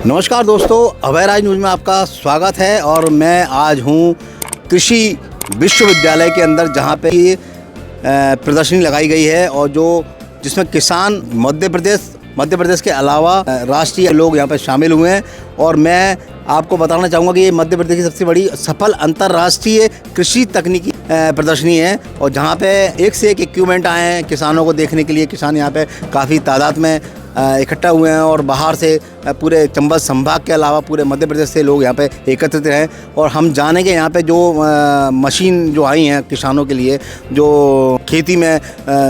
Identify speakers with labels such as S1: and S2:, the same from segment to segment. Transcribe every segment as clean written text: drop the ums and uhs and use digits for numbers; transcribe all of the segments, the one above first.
S1: नमस्कार दोस्तों, अभय राज न्यूज़ में आपका स्वागत है। और मैं आज हूँ कृषि विश्वविद्यालय के अंदर, जहाँ पे प्रदर्शनी लगाई गई है और जिसमें किसान मध्य प्रदेश के अलावा राष्ट्रीय लोग यहाँ पर शामिल हुए हैं। और मैं आपको बताना चाहूँगा कि ये मध्य प्रदेश की सबसे बड़ी सफल अंतर्राष्ट्रीय कृषि तकनीकी प्रदर्शनी है, और जहाँ पे एक से एक इक्विपमेंट आए हैं किसानों को देखने के लिए। किसान यहाँ पे काफ़ी तादाद में इकट्ठा हुए हैं और बाहर से पूरे चंबल संभाग के अलावा पूरे मध्य प्रदेश से लोग यहाँ पे एकत्रित हैं। और हम जानेंगे यहाँ पे जो मशीन जो आई हैं किसानों के लिए, जो खेती में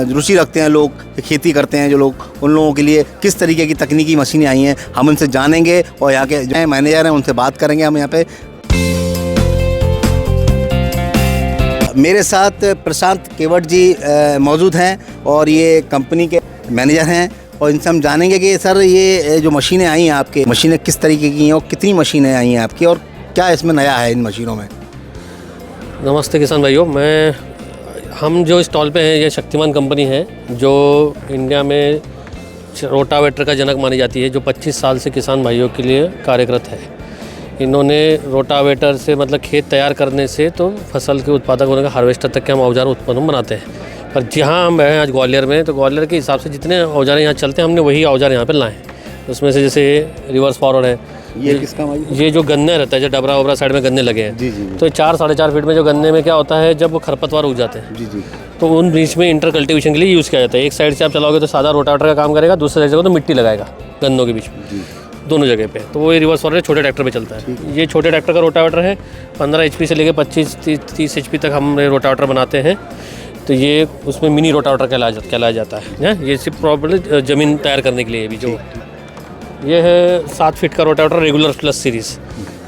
S1: रुचि रखते हैं लोग, खेती करते हैं जो लोग, उन लोगों के लिए किस तरीके की तकनीकी मशीनें आई हैं, हम उनसे जानेंगे। और यहाँ के जो मैनेजर हैं उनसे बात करेंगे हम यहाँ पे। मेरे साथ प्रशांत केवट जी मौजूद हैं और ये कंपनी के मैनेजर हैं, और इनसे हम जानेंगे कि सर ये जो मशीनें आई हैं आपके, मशीनें किस तरीके की हैं और कितनी मशीनें आई हैं आपकी, और क्या इसमें नया है इन मशीनों में।
S2: नमस्ते किसान भाइयों, हम जो स्टॉल पे हैं ये शक्तिमान कंपनी है, जो इंडिया में रोटावेटर का जनक मानी जाती है, जो 25 साल से किसान भाइयों के लिए कार्यरत है। इन्होंने रोटावेटर से मतलब खेत तैयार करने से तो फसल के उत्पादक होने का हार्वेस्टर तक के हम औजार उत्पन्न बनाते हैं। पर जहाँ हम हैं आज ग्वालियर में, तो ग्वालियर के हिसाब से जितने औजार यहाँ चलते हैं हमने वही औजार यहाँ पे लाए हैं। उसमें से जैसे रिवर्स फॉरवर्ड है,
S1: ये किसका भाई? ये
S2: जो गन्ने रहता है, जो डबरा वबरा साइड में गन्ने लगे हैं
S1: जी।
S2: तो 4-4.5 फीट में जो गन्ने में क्या होता है, जब वो खरपतवार उग जाते हैं
S1: जी,
S2: तो उन बीच में इंटर कल्टीवेशन के लिए यूज़ किया जाता है। एक साइड से आप चलाओगे तो सादा रोटावेटर का काम करेगा, दूसरे साइड से तो मिट्टी लगाएगा गन्नों के बीच में, दोनों जगह पे। तो वो ये रिवर्स फॉरवर्ड छोटे ट्रैक्टर पे चलता है। ये छोटे ट्रैक्टर का रोटावेटर है, 15 HP से लेकर 25-30 HP तक हम रोटावेटर बनाते हैं। तो ये उसमें मिनी रोटावेटर कहलाया जाता है। ये सिर्फ प्रॉपर्ली ज़मीन तैयार करने के लिए भी। जो ये है 7 फीट का रोटावेटर रेगुलर प्लस सीरीज़।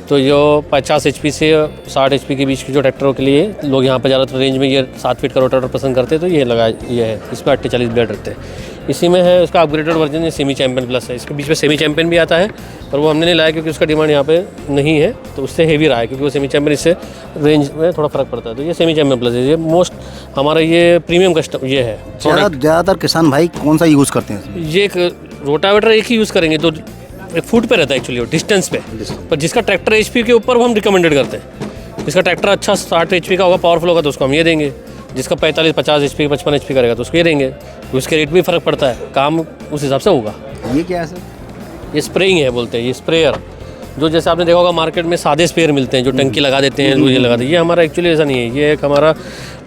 S2: तो जो 50 HP से 60 HP के बीच के जो ट्रैक्टरों के लिए लोग यहाँ पर ज़्यादातर रेंज में ये 7 फीट का रोटावेटर पसंद करते हैं, तो ये है। इसमें 48 ब्लेड रहते हैं। इसी में है उसका अपग्रेडेड वर्जन, ये सेमी चैम्पियन प्लस है। इसके बीच में सेमी चैम्पियन भी आता है, पर वो हमने नहीं लाया क्योंकि उसका डिमांड यहाँ पे नहीं है, तो उससे हेवी रहा है, क्योंकि वो सेमी चैम्पियन इससे रेंज में थोड़ा फ़र्क पड़ता है। तो ये सेमी चैम्पियन प्लस है, ये मोस्ट हमारा ये प्रीमियम कस्टम ये है।
S1: ज़्यादातर किसान भाई कौन सा यूज़ करते हैं?
S2: ये रोटावेटर एक ही यूज़ करेंगे तो एक फुट पे रहता है एक्चुअली, डिस्टेंस पे। पर जिसका ट्रैक्टर HP के ऊपर वो हम रिकमेंडेड करते हैं। जिसका ट्रैक्टर अच्छा 60 HP का होगा, पावरफुल होगा, तो उसको हम ये देंगे। जिसका 45-50 HP 55 HP करेगा तो उसको ये देंगे। उसके रेट भी फ़र्क पड़ता है, काम उस हिसाब से होगा।
S1: ये क्या है सर?
S2: ये स्प्रेइंग है बोलते हैं, ये स्प्रेयर। जो जैसे आपने देखा होगा मार्केट में सादे स्प्रेयर मिलते हैं, जो टंकी लगा देते हैं, ये लगा देते हैं। ये हमारा एक्चुअली ऐसा नहीं है। ये एक हमारा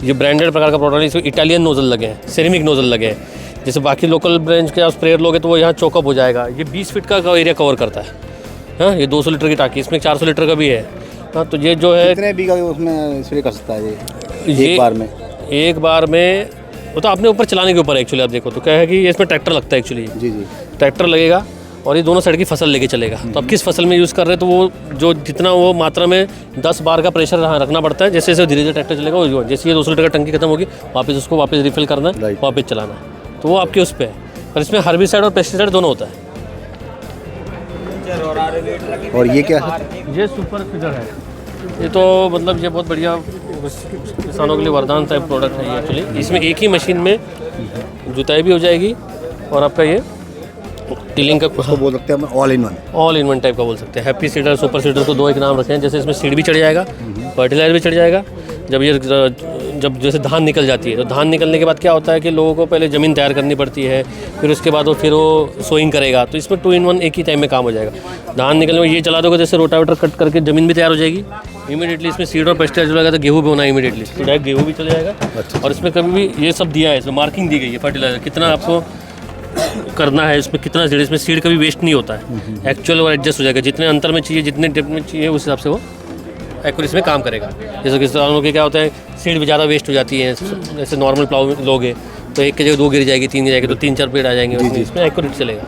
S2: ये ब्रांडेड प्रकार का प्रोडक्ट है। इसमें इटालियन नोजल लगे हैं, सेरेमिक नोजल लगे हैं। जैसे बाकी लोकल ब्रांच के आप स्प्रेयर लोगे तो वो यहाँ चौकअप हो जाएगा। ये 20 फीट का एरिया कवर करता है। हाँ, ये 200 लीटर की टाँकी, इसमें 400 लीटर का भी है। हाँ, तो ये जो है
S1: कितने बीघा उसमें स्प्रे कर सकता है ये एक बार में?
S2: वो तो अपने ऊपर चलाने के ऊपर है एक्चुअली। आप देखो तो क्या है कि ये इसमें ट्रैक्टर लगता है एक्चुअली।
S1: जी।
S2: ट्रैक्टर लगेगा और ये दोनों साइड की फसल लेके चलेगा। तो अब किस फसल में यूज़ कर रहे हैं, तो वो जो जितना वो मात्रा में 10 बार का प्रेशर रखना पड़ता है। जैसे जैसे धीरे धीरे ट्रैक्टर चलेगा, वो जैसे ये 200 लीटर का टंकी खत्म होगी, वापस उसको रिफिल करना है, वापस चलाना है। तो वो आपके उस पर है। पर इसमें हर्बिसाइड और पेस्टिसाइड दोनों होता है।
S1: और ये क्या है?
S2: ये सुपर फीडर है। ये तो मतलब ये बहुत बढ़िया किसानों के लिए वरदान टाइप प्रोडक्ट है ये एक्चुअली। इसमें एक ही मशीन में जुताई भी हो जाएगी और आपका ये टिलिंग का
S1: बोल सकते हैं
S2: ऑल इन वन टाइप का बोल सकते हैं। हैप्पी सीडर, सुपर सीडर को 2 एक नाम रखे हैं। जैसे इसमें सीड भी चढ़ जाएगा, फर्टिलाइजर भी चढ़ जाएगा। जब जैसे धान निकल जाती है, तो धान निकलने के बाद क्या होता है कि लोगों को पहले ज़मीन तैयार करनी पड़ती है, फिर उसके बाद वो सोइंग करेगा। तो इसमें 2 in 1 एक ही टाइम में काम हो जाएगा। धान निकलने में ये चला दोगे, जैसे रोटावेटर कट करके ज़मीन भी तैयार हो जाएगी इमीडिएटली। इसमें सीड और पेस्टिसाइड लगाएगा तो गेहूँ भी होना इमीडिएटली, तो डायरेक्ट गेहूँ भी चले जाएगा। और इसमें कभी भी ये सब दिया है, इसमें मार्किंग दी गई है फर्टिलाइजर कितना आपको करना है, इसमें कितना सीड, इसमें सीड कभी वेस्ट नहीं होता है। एक्चुअल और एडजस्ट हो जाएगा, जितने अंतर में चाहिए, जितने डेप्थ में चाहिए, उस हिसाब से वो एक्यूरेसी में काम करेगा। जैसे किसानों के क्या होता है, सीड भी ज़्यादा वेस्ट हो जाती है। जैसे नॉर्मल प्लाव लोगे तो एक की जगह 2 गिर जाएगी, 3 गिर जाएगी, तो 3-4 पेड़ आ जाएंगे। इसमें एक्यूरेट चलेगा।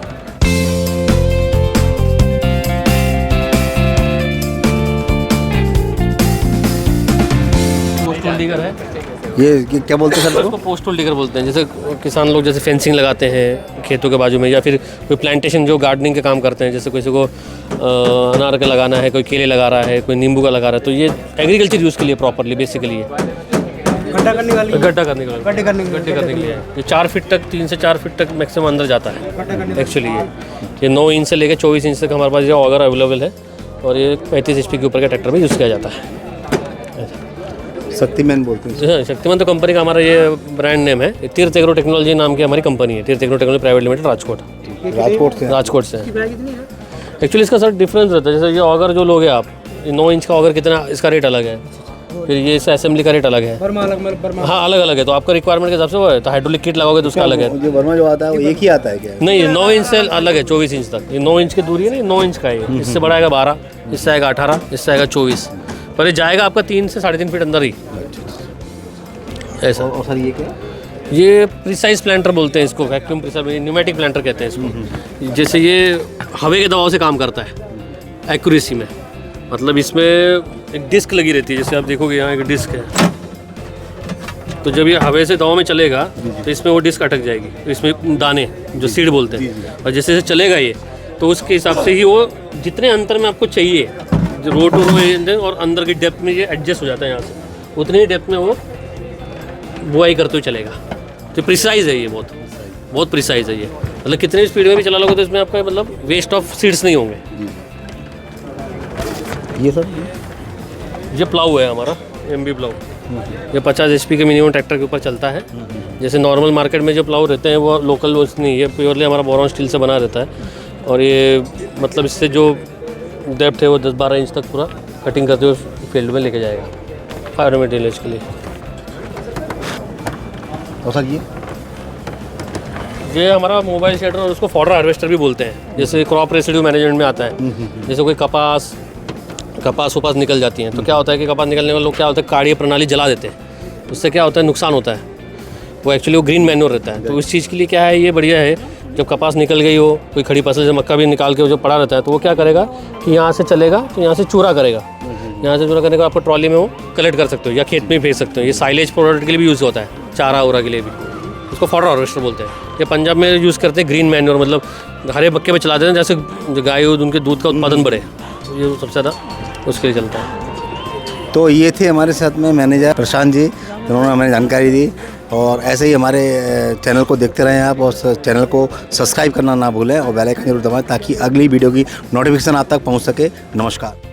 S2: पोस्टल डिगर है
S1: ये क्या बोलते हैं सर?
S2: उसको पोस्टल डिगर बोलते हैं। जैसे किसान लोग जैसे फेंसिंग लगाते हैं खेतों के बाजू में, या फिर कोई प्लांटेशन जो गार्डनिंग के काम करते हैं, जैसे किसी को अनार का लगाना है, कोई केले लगा रहा है, कोई नींबू का लगा रहा है, तो ये एग्रीकल्चर यूज़ के लिए प्रॉपरली बेसिकली है।
S3: गड्ढा करने वाली
S2: गड्ढा करने के लिए,
S3: गड्ढे करने
S2: गड्ढे करने के लिए ये 4 फीट तक, 3 से 4 फीट तक मैक्सिमम अंदर जाता है एक्चुअली। ये 9 इंच से लेकर 24 इंच तक हमारे पास ये ऑगर अवेलेबल है और ये 35 HP के ऊपर के ट्रैक्टर में यूज़ किया जाता है।
S1: शक्तिमान बोलते हैं।
S2: हाँ, शक्तिमान तो कंपनी का हमारा ये ब्रांड नेम है। तीर्थ एग्रो टेक्नोलॉजी नाम की हमारी कंपनी है, तीर्थ agro technology private limited, Rajkot.
S1: Rajkot से
S2: एक्चुअली इसका सर डिफरेंस रहता है। जैसे ये ऑगर जो लोगे आप, 9 इंच का ऑगर कितना, इसका रेट अलग है, फिर ये इसका असेंबली का रेट अलग है। हाँ, अलग अलग है। तो आपका रिक्वायरमेंट के हिसाब से वो है। तो हाइड्रोलिक किट लगाओगे तो उसका अलग है।
S1: जो वर्मा जो आता है वो एक ही आता है क्या?
S2: नहीं, 9 इंच से अलग है 24 इंच तक। ये 9 इंच की दूरी है ना, 9 इंच का है। इससे बड़ा आएगा 12, इससे आएगा 18, इससे आएगा 24, पर ये जाएगा आपका 3 से 3.5 फीट अंदर ही ऐसा।
S1: और सर ये क्या?
S2: ये प्रिसाइज प्लांटर बोलते हैं इसको, वैक्यूम प्रिसाइज न्यूमेटिक प्लांटर कहते हैं इसको। जैसे ये हवा के दबाव से काम करता है एक्यूरेसी में। मतलब इसमें एक डिस्क लगी रहती है, जैसे आप देखोगे यहाँ एक डिस्क है। तो जब ये हवा से दबाव में चलेगा तो इसमें वो डिस्क अटक जाएगी, तो इसमें दाने जो सीड बोलते हैं, और जैसे जैसे चलेगा ये तो उसके हिसाब से ही वो जितने अंतर में आपको चाहिए, जो रोड और अंदर की डेप्थ में ये एडजस्ट हो जाता है यहाँ से, उतनी ही डेप्थ में वो बुआई करते हुए चलेगा। तो प्रिसाइज है ये, बहुत प्रिसाइज है ये। मतलब कितनी भी स्पीड में भी चला लोगे तो इसमें आपका मतलब वेस्ट ऑफ सीड्स नहीं होंगे।
S1: ये सर
S2: ये प्लाऊ है हमारा, MB प्लाऊ। ये 50 HP के मिनिमम ट्रैक्टर के ऊपर चलता है। जैसे नॉर्मल मार्केट में जो प्लाऊ रहते हैं वो लोकल वो नहीं, ये प्योरली हमारा बोरॉन स्टील से बना रहता है। और ये मतलब इससे जो डेप्थ है वो 10-12 इंच तक पूरा कटिंग करते हुए फील्ड में लेके जाएगा फायर मटेरियल्स के लिए।
S1: और सर
S2: ये हमारा मोबाइल शेडर और उसको फॉडर हार्वेस्टर भी बोलते हैं। जैसे क्रॉप रेसिड्यू मैनेजमेंट में आता है। जैसे कोई कपास उपास निकल जाती हैं तो क्या होता है कि कपास निकलने वाले लोग क्या होता है, काड़ी प्रणाली जला देते हैं। उससे क्या होता है, नुकसान होता है। वो एक्चुअली वो ग्रीन मैन्योर रहता है। तो इस चीज़ के लिए क्या है, ये बढ़िया है। जब कपास निकल गई हो, कोई खड़ी फसल से मक्का भी निकाल के जो पड़ा रहता है, तो वो क्या करेगा कि यहाँ से चलेगा तो यहाँ से चूरा करेगा। यहाँ से चूरा करने का आपको ट्रॉली में वो कलेक्ट कर सकते हो या खेत में भेज सकते हो। ये साइलेज प्रोडक्ट के लिए भी यूज़ होता है, चारा उरा के लिए भी। उसको फॉडर हार्वेस्टर बोलते हैं। ये पंजाब में यूज़ करते हैं ग्रीन मैन्योर, मतलब हरे बक्के में चला देते हैं, जैसे गाय उनके दूध का उत्पादन बढ़े। तो ये सबसे ज़्यादा उसके लिए चलता है।
S1: तो ये थे हमारे साथ में मैनेजर प्रशांत जी, जिन्होंने हमें जानकारी दी। और ऐसे ही हमारे चैनल को देखते रहें आप, और चैनल को सब्सक्राइब करना ना भूलें और बेल आइकन जरूर दबाएं ताकि अगली वीडियो की नोटिफिकेशन आप तक पहुंच सके। नमस्कार।